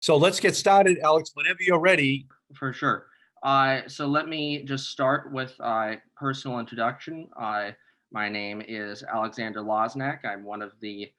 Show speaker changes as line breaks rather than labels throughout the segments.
So let's get started, Alex, whenever you're ready.
For sure. So let me just start with personal introduction. My name is Alexander Loznak. I'm one of the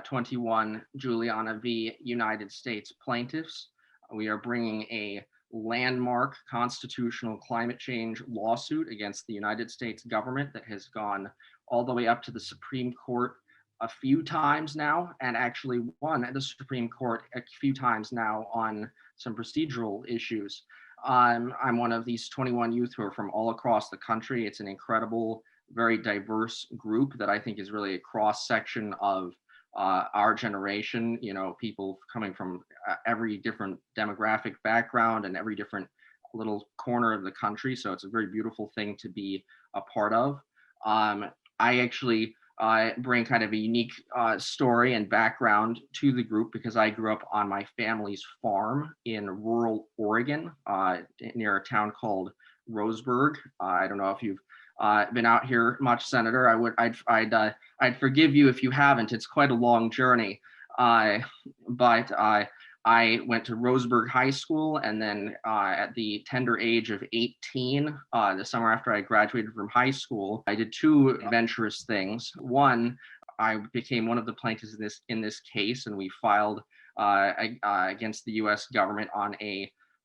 21 Juliana v. United States plaintiffs. We are bringing a landmark constitutional climate change lawsuit against the United States government that has gone all the way up to the Supreme Court a few times now, and actually won at the Supreme Court a few times now on some procedural issues. I'm one of these 21 youth who are from all across the country. It's an incredible, very diverse group that I think is really a cross section of our generation. You know, people coming from every different demographic background and every different little corner of the country. So it's a very beautiful thing to be a part of. I actually bring kind of a unique story and background to the group because I grew up on my family's farm in rural Oregon near a town called Roseburg. I don't know if you've been out here much, Senator. I'd forgive you if you haven't. It's quite a long journey, but I went to Roseburg High School, and then at the tender age of 18, the summer after I graduated from high school, I did two adventurous things. One, I became one of the plaintiffs in this case, and we filed against the U.S. government on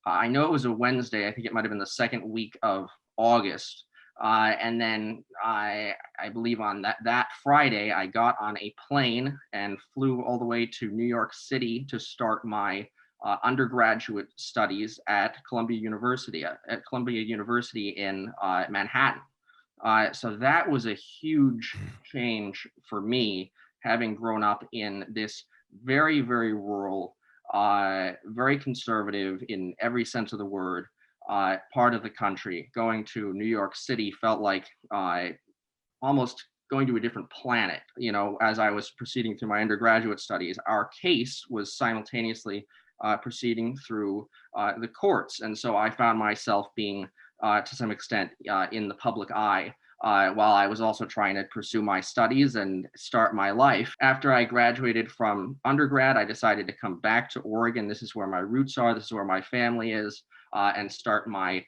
I know it was a Wednesday. I think it might have been the second week of August. And then I believe on that Friday, I got on a plane and flew all the way to New York City to start my undergraduate studies at Columbia University in Manhattan. So that was a huge change for me, having grown up in this very, very rural, very conservative in every sense of the word, part of the country. Going to New York City felt like almost going to a different planet. You know, as I was proceeding through my undergraduate studies, our case was simultaneously proceeding through the courts. And so I found myself being, to some extent, in the public eye, while I was also trying to pursue my studies and start my life. After I graduated from undergrad, I decided to come back to Oregon. This is where my roots are. This is where my family is. And start my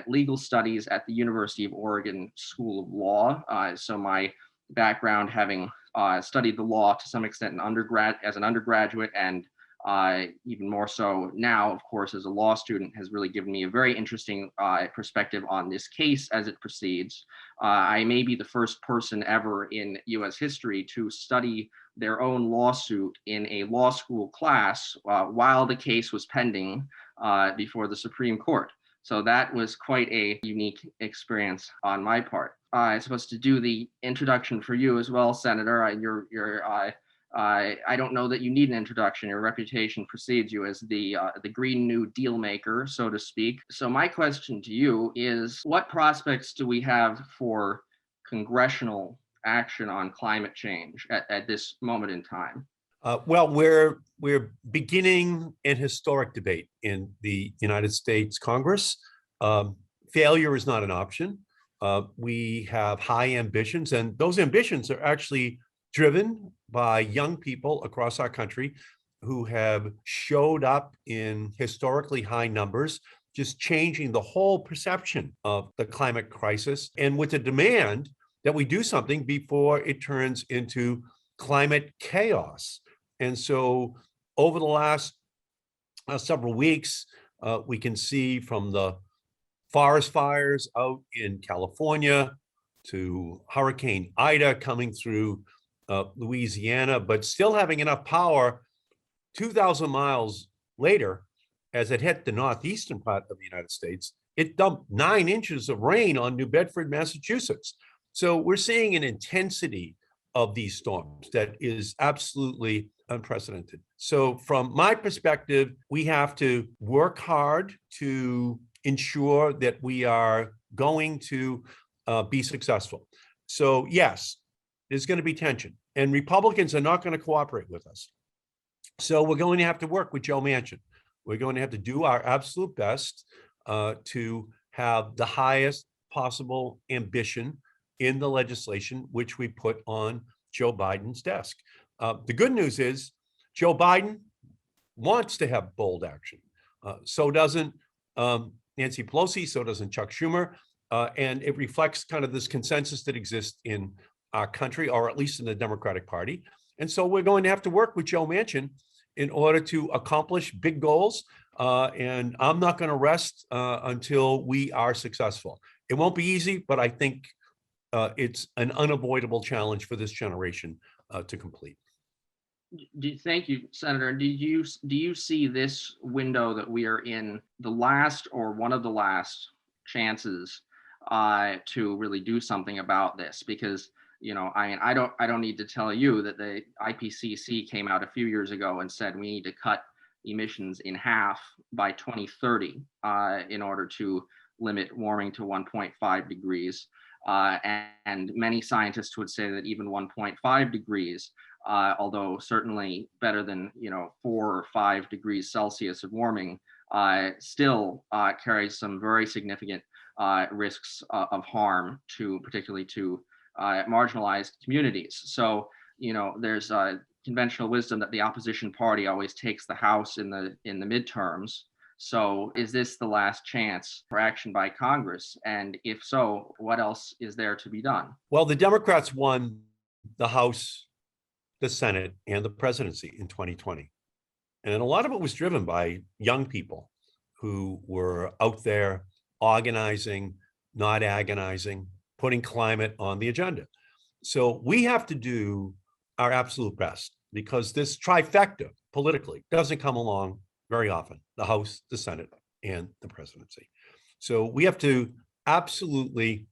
legal studies at the University of Oregon School of Law. So my background, having studied the law to some extent as an undergraduate, and even more so now, of course, as a law student, has really given me a very interesting perspective on this case as it proceeds. I may be the first person ever in U.S. history to study their own lawsuit in a law school class while the case was pending before the Supreme Court. So that was quite a unique experience on my part. I'm supposed to do the introduction for you as well, Senator. I don't know that you need an introduction. Your reputation precedes you as the Green New Deal maker, so to speak. So my question to you is, what prospects do we have for congressional action on climate change at this moment in time?
Well, we're beginning an historic debate in the United States Congress. Failure is not an option. We have high ambitions, and those ambitions are actually driven by young people across our country who have showed up in historically high numbers, just changing the whole perception of the climate crisis, and with the demand that we do something before it turns into climate chaos. And so over the last several weeks, we can see from the forest fires out in California to Hurricane Ida coming through Louisiana, but still having enough power 2,000 miles later, as it hit the northeastern part of the United States, it dumped 9 inches of rain on New Bedford, Massachusetts. So we're seeing an intensity of these storms that is absolutely unprecedented. So from my perspective, we have to work hard to ensure that we are going to be successful. So yes, there's going to be tension, and Republicans are not going to cooperate with us. So we're going to have to work with Joe Manchin. We're going to have to do our absolute best to have the highest possible ambition in the legislation, which we put on Joe Biden's desk. The good news is Joe Biden wants to have bold action. So doesn't Nancy Pelosi, so doesn't Chuck Schumer. And it reflects kind of this consensus that exists in our country, or at least in the Democratic Party. And so we're going to have to work with Joe Manchin in order to accomplish big goals. And I'm not going to rest until we are successful. It won't be easy, but I think it's an unavoidable challenge for this generation to complete.
Thank you, Senator. Do you see this window that we are in the last or one of the last chances to really do something about this? Because I don't need to tell you that the IPCC came out a few years ago and said we need to cut emissions in half by 2030 in order to limit warming to 1.5 degrees. And many scientists would say that even 1.5 degrees, although certainly better than 4 or 5 degrees Celsius of warming, still carries some very significant risks of harm particularly to marginalized communities. So there's conventional wisdom that the opposition party always takes the House in the midterms. So is this the last chance for action by Congress? And if so, what else is there to be done?
Well, the Democrats won the House, the Senate, and the presidency in 2020. And a lot of it was driven by young people who were out there organizing, not agonizing, putting climate on the agenda. So we have to do our absolute best, because this trifecta politically doesn't come along very often: the House, the Senate, and the presidency. So we have to absolutely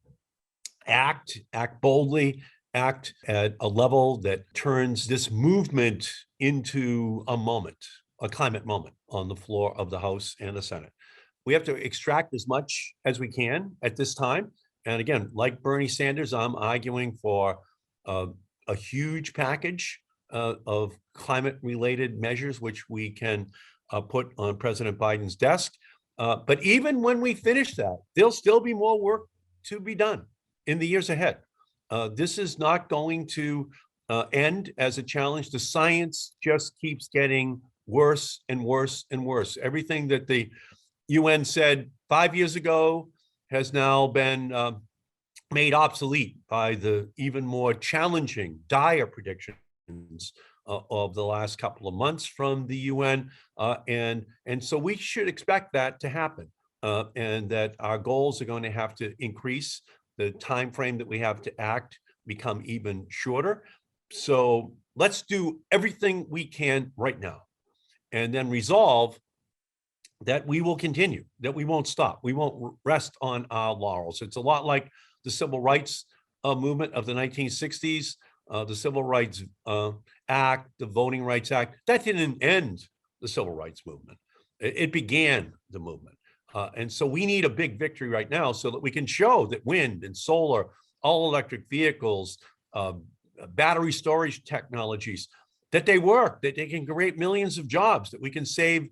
act boldly, act at a level that turns this movement into a moment, a climate moment on the floor of the House and the Senate. We have to extract as much as we can at this time. And again, like Bernie Sanders, I'm arguing for a huge package of climate-related measures, which we can put on President Biden's desk. But even when we finish that, there'll still be more work to be done in the years ahead. This is not going to end as a challenge. The science just keeps getting worse and worse and worse. Everything that the UN said 5 years ago has now been made obsolete by the even more challenging, dire predictions of the last couple of months from the UN. And so we should expect that to happen, and that our goals are going to have to increase. The time frame that we have to act become even shorter. So let's do everything we can right now, and then resolve that we will continue, that we won't stop. We won't rest on our laurels. It's a lot like the civil rights movement of the 1960s, the Civil Rights Act, the Voting Rights Act. That didn't end the civil rights movement. It began the movement. And so we need a big victory right now so that we can show that wind and solar, all electric vehicles, battery storage technologies, that they work, that they can create millions of jobs, that we can save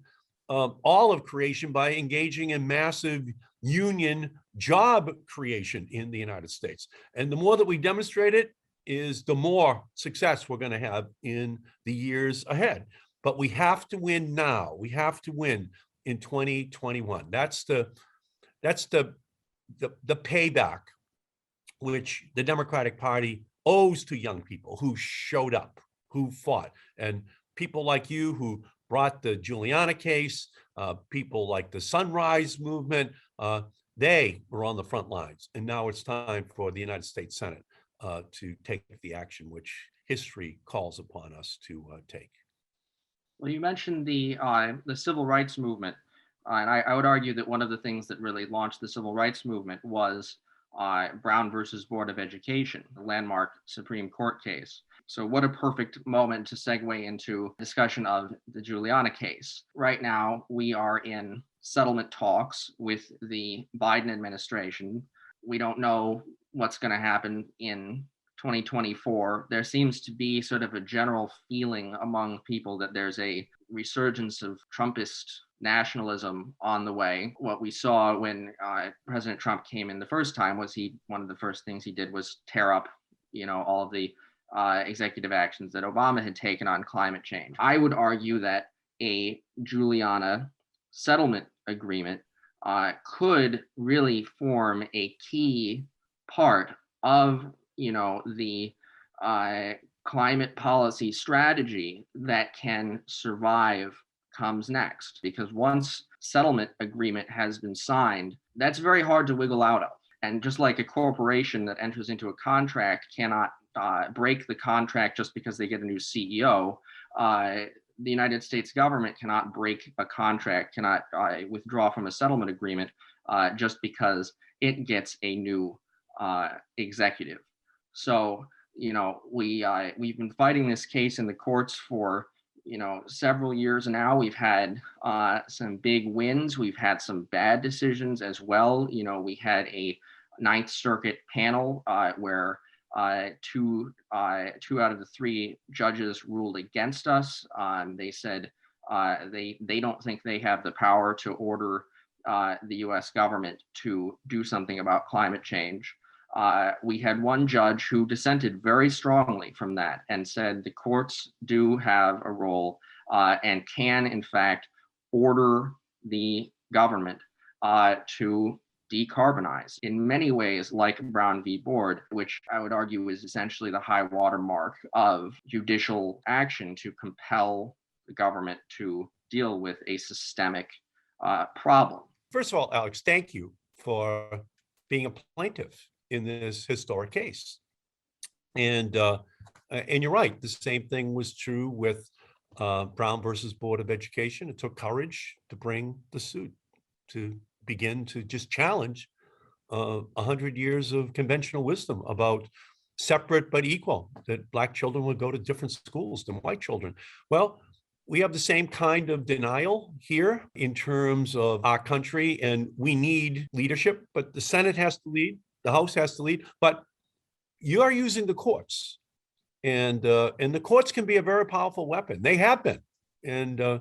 all of creation by engaging in massive union job creation in the United States. And the more that we demonstrate it, is the more success we're going to have in the years ahead. But we have to win now. We have to win in 2021. That's the payback which the Democratic Party owes to young people who showed up, who fought, and people like you who brought the Juliana case, people like the Sunrise Movement. They were on the front lines, and now it's time for the United States Senate to take the action which history calls upon us to take.
Well, you mentioned the civil rights movement, and I would argue that one of the things that really launched the civil rights movement was Brown versus Board of Education, the landmark Supreme Court case. So what a perfect moment to segue into discussion of the Juliana case. Right now, we are in settlement talks with the Biden administration. We don't know what's going to happen in 2024. There seems to be sort of a general feeling among people that there's a resurgence of Trumpist nationalism on the way. What we saw when President Trump came in the first time was one of the first things he did was tear up, all of the executive actions that Obama had taken on climate change. I would argue that a Juliana settlement agreement could really form a key part of, the climate policy strategy that can survive comes next. Because once settlement agreement has been signed, that's very hard to wiggle out of. And just like a corporation that enters into a contract cannot break the contract just because they get a new CEO, the United States government cannot break a contract, cannot withdraw from a settlement agreement just because it gets a new executive. So, we've been fighting this case in the courts for, several years now. We've had some big wins. We've had some bad decisions as well. We had a Ninth Circuit panel where two out of the three judges ruled against us. They said they don't think they have the power to order the U.S. government to do something about climate change. We had one judge who dissented very strongly from that and said the courts do have a role and can, in fact, order the government to decarbonize in many ways, like Brown v. Board, which I would argue is essentially the high watermark of judicial action to compel the government to deal with a systemic problem.
First of all, Alex, thank you for being a plaintiff in this historic case. And you're right, the same thing was true with Brown versus Board of Education. It took courage to bring the suit, to begin to just challenge 100 years of conventional wisdom about separate but equal, that Black children would go to different schools than white children. Well, we have the same kind of denial here in terms of our country, and we need leadership, but the Senate has to lead, the House has to lead, but you are using the courts, and the courts can be a very powerful weapon. They have been, and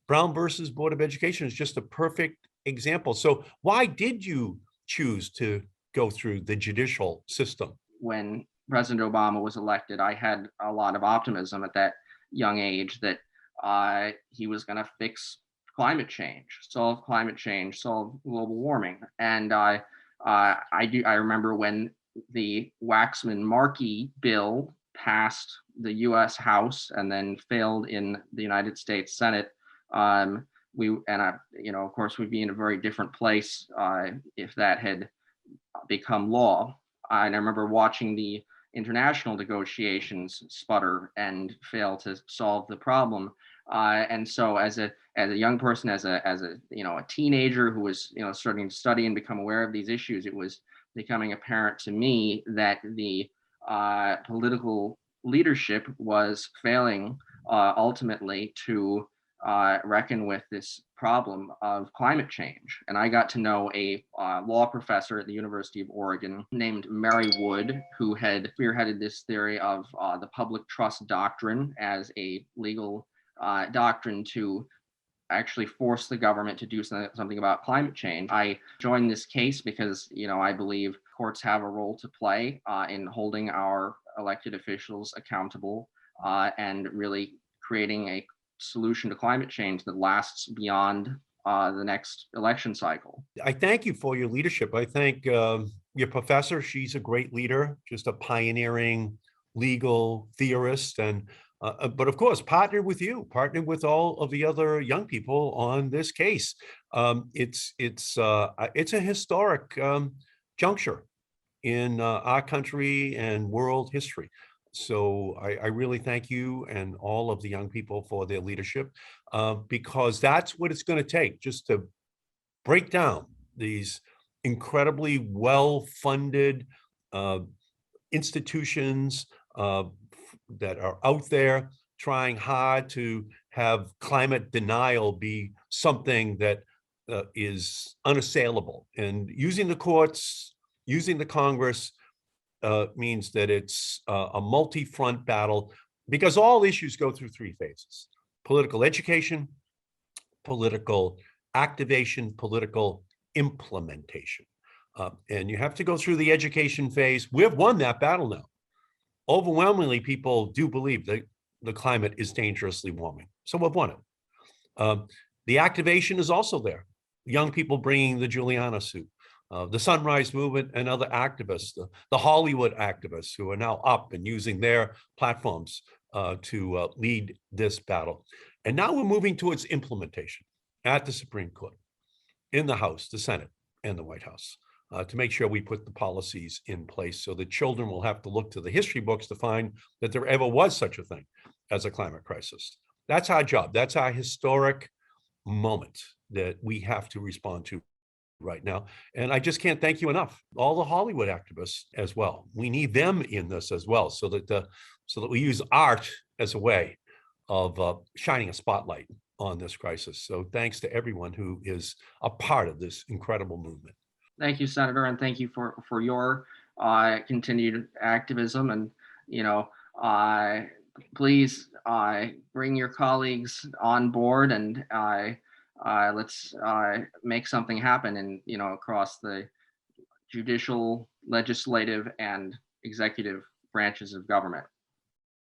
Brown versus Board of Education is just a perfect example. So why did you choose to go through the judicial system?
When President Obama was elected, I had a lot of optimism at that young age that he was going to fix climate change, solve global warming. And I remember when the Waxman-Markey bill passed the U.S. House and then failed in the United States Senate. Of course, we'd be in a very different place if that had become law. And I remember watching the international negotiations sputter and fail to solve the problem. And so, as a young person, as a teenager who was starting to study and become aware of these issues, it was becoming apparent to me that the political leadership was failing ultimately to reckon with this problem of climate change. And I got to know a law professor at the University of Oregon named Mary Wood, who had spearheaded this theory of the public trust doctrine as a legal doctrine to actually force the government to do something about climate change. I joined this case because, I believe courts have a role to play in holding our elected officials accountable and really creating a solution to climate change that lasts beyond the next election cycle.
I thank you for your leadership. I thank your professor. She's a great leader, just a pioneering legal theorist, and but of course, partnered with all of the other young people on this case. It's a historic juncture in our country and world history. So I really thank you and all of the young people for their leadership, because that's what it's going to take, just to break down these incredibly well-funded institutions that are out there trying hard to have climate denial be something that is unassailable. And using the courts, using the Congress, means that it's a multi-front battle, because all issues go through three phases: political education, political activation, political implementation. And you have to go through the education phase. We've won that battle now. Overwhelmingly, people do believe that the climate is dangerously warming. So we've won it. The activation is also there. Young people bringing the Juliana suit, the Sunrise Movement and other activists, the Hollywood activists who are now up and using their platforms to lead this battle. And now we're moving towards implementation at the Supreme Court, in the House, the Senate, and the White House, to make sure we put the policies in place so that children will have to look to the history books to find that there ever was such a thing as a climate crisis. That's our job. That's our historic moment that we have to respond to right now. And I just can't thank you enough. All the Hollywood activists as well. We need them in this as well, so that we use art as a way of shining a spotlight on this crisis. So thanks to everyone who is a part of this incredible movement.
Thank you, Senator, and thank you for your continued activism. And please bring your colleagues on board, and let's make something happen. And across the judicial, legislative, and executive branches of government.